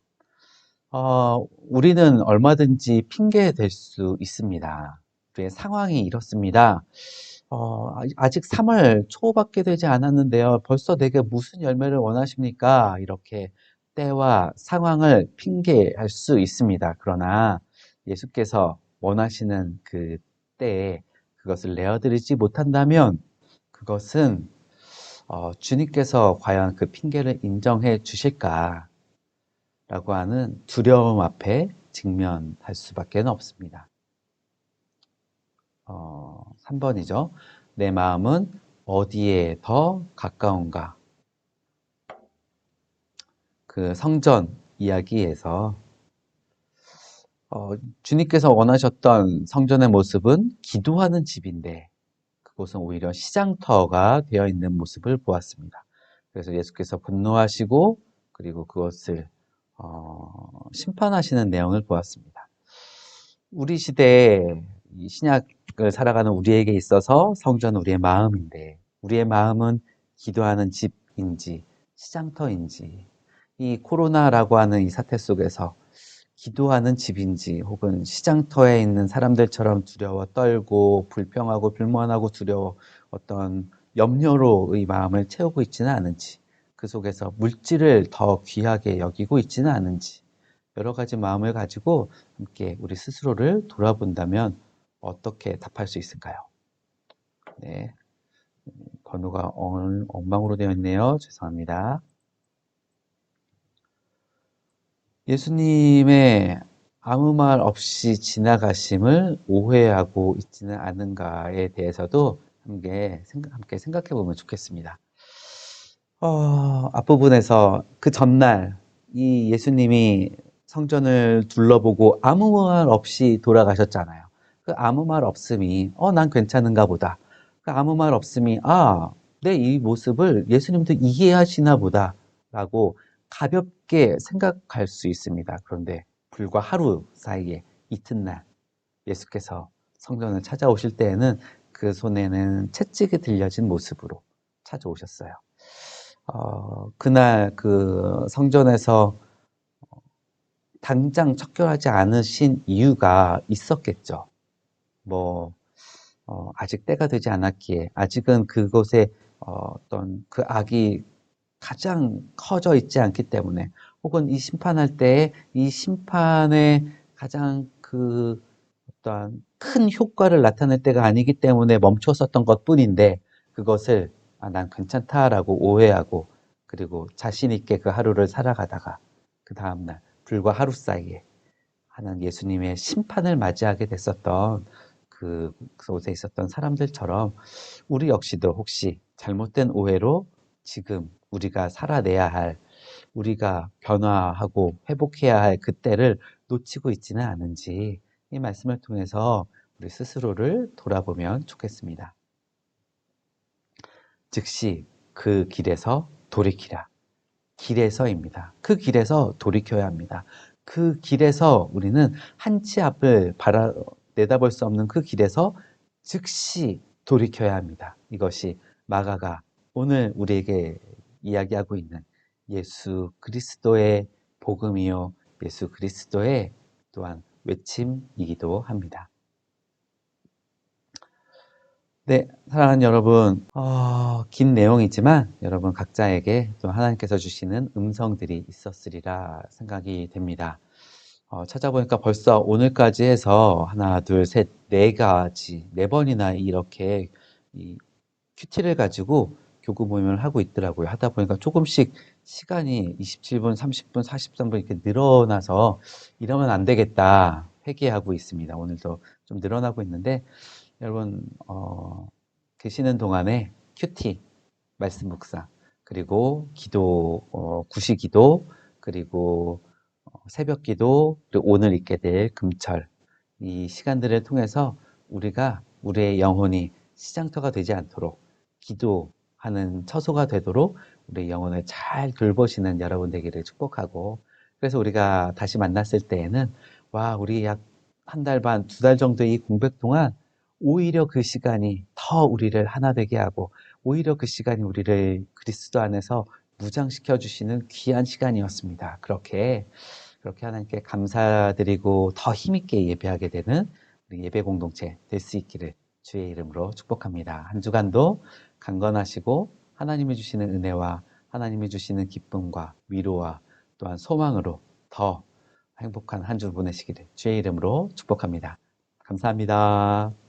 우리는 얼마든지 핑계 댈 수 있습니다. 우리의 상황이 이렇습니다. 아직 3월 초밖에 되지 않았는데요. 벌써 내게 무슨 열매를 원하십니까? 이렇게 때와 상황을 핑계할 수 있습니다. 그러나 예수께서 원하시는 그 때에 그것을 내어드리지 못한다면 그것은 주님께서 과연 그 핑계를 인정해 주실까? 라고 하는 두려움 앞에 직면할 수밖에 없습니다. 3번이죠. 내 마음은 어디에 더 가까운가? 그 성전 이야기에서 주님께서 원하셨던 성전의 모습은 기도하는 집인데 그곳은 오히려 시장터가 되어 있는 모습을 보았습니다. 그래서 예수께서 분노하시고 그리고 그것을 심판하시는 내용을 보았습니다. 우리 시대에 이 신약을 살아가는 우리에게 있어서 성전은 우리의 마음인데 우리의 마음은 기도하는 집인지 시장터인지 이 코로나라고 하는 이 사태 속에서 기도하는 집인지 혹은 시장터에 있는 사람들처럼 두려워 떨고 불평하고 불만하고 두려워 어떤 염려로 의 마음을 채우고 있지는 않은지 그 속에서 물질을 더 귀하게 여기고 있지는 않은지 여러 가지 마음을 가지고 함께 우리 스스로를 돌아본다면 어떻게 답할 수 있을까요? 네, 번호가 엉망으로 되어 있네요. 죄송합니다. 예수님의 아무 말 없이 지나가심을 오해하고 있지는 않은가에 대해서도 함께 생각해 보면 좋겠습니다. 앞부분에서 그 전날 이 예수님이 성전을 둘러보고 아무 말 없이 돌아가셨잖아요. 그 아무 말 없음이 난 괜찮은가 보다. 그 아무 말 없음이 내 이 모습을 예수님도 이해하시나 보다 라고 가볍게 생각할 수 있습니다. 그런데 불과 하루 사이에 이튿날 예수께서 성전을 찾아오실 때에는 그 손에는 채찍이 들려진 모습으로 찾아오셨어요. 그날 그 성전에서 당장 척결하지 않으신 이유가 있었겠죠. 아직 때가 되지 않았기에, 아직은 그곳에 어떤 그 악이 가장 커져 있지 않기 때문에, 혹은 이 심판할 때에 이 심판의 가장 그 어떠한 큰 효과를 나타낼 때가 아니기 때문에 멈췄었던 것 뿐인데, 그것을 난 괜찮다라고 오해하고 그리고 자신 있게 그 하루를 살아가다가 그 다음날 불과 하루 사이에 하나님 예수님의 심판을 맞이하게 됐었던 그곳에 있었던 사람들처럼 우리 역시도 혹시 잘못된 오해로 지금 우리가 살아내야 할, 우리가 변화하고 회복해야 할 그때를 놓치고 있지는 않은지 이 말씀을 통해서 우리 스스로를 돌아보면 좋겠습니다. 즉시 그 길에서 돌이키라. 길에서입니다. 그 길에서 돌이켜야 합니다. 그 길에서 우리는 한 치 앞을 내다볼 수 없는 그 길에서 즉시 돌이켜야 합니다. 이것이 마가가 오늘 우리에게 이야기하고 있는 예수 그리스도의 복음이요, 예수 그리스도의 또한 외침이기도 합니다. 네, 사랑하는 여러분, 긴 내용이지만 여러분 각자에게 또 하나님께서 주시는 음성들이 있었으리라 생각이 됩니다. 찾아보니까 벌써 오늘까지 해서 하나, 둘, 셋, 네 가지, 네 번이나 이렇게 이 큐티를 가지고 교구 모임을 하고 있더라고요. 하다 보니까 조금씩 시간이 27분, 30분, 43분 이렇게 늘어나서 이러면 안 되겠다 회개하고 있습니다. 오늘도 좀 늘어나고 있는데 여러분 계시는 동안에 큐티 말씀 묵상, 그리고 기도, 구시 기도, 그리고 새벽 기도, 그리고 오늘 있게 될 금철, 이 시간들을 통해서 우리가 우리의 영혼이 시장터가 되지 않도록 기도하는 처소가 되도록 우리 영혼을 잘 돌보시는 여러분 되기를 축복하고, 그래서 우리가 다시 만났을 때에는 와, 우리 약 한 달 반, 두 달 정도의 이 공백 동안 오히려 그 시간이 더 우리를 하나 되게 하고, 오히려 그 시간이 우리를 그리스도 안에서 무장시켜 주시는 귀한 시간이었습니다. 그렇게 하나님께 감사드리고 더 힘있게 예배하게 되는 우리 예배 공동체 될 수 있기를 주의 이름으로 축복합니다. 한 주간도 강건하시고 하나님이 주시는 은혜와 하나님이 주시는 기쁨과 위로와 또한 소망으로 더 행복한 한 주 보내시기를 주의 이름으로 축복합니다. 감사합니다.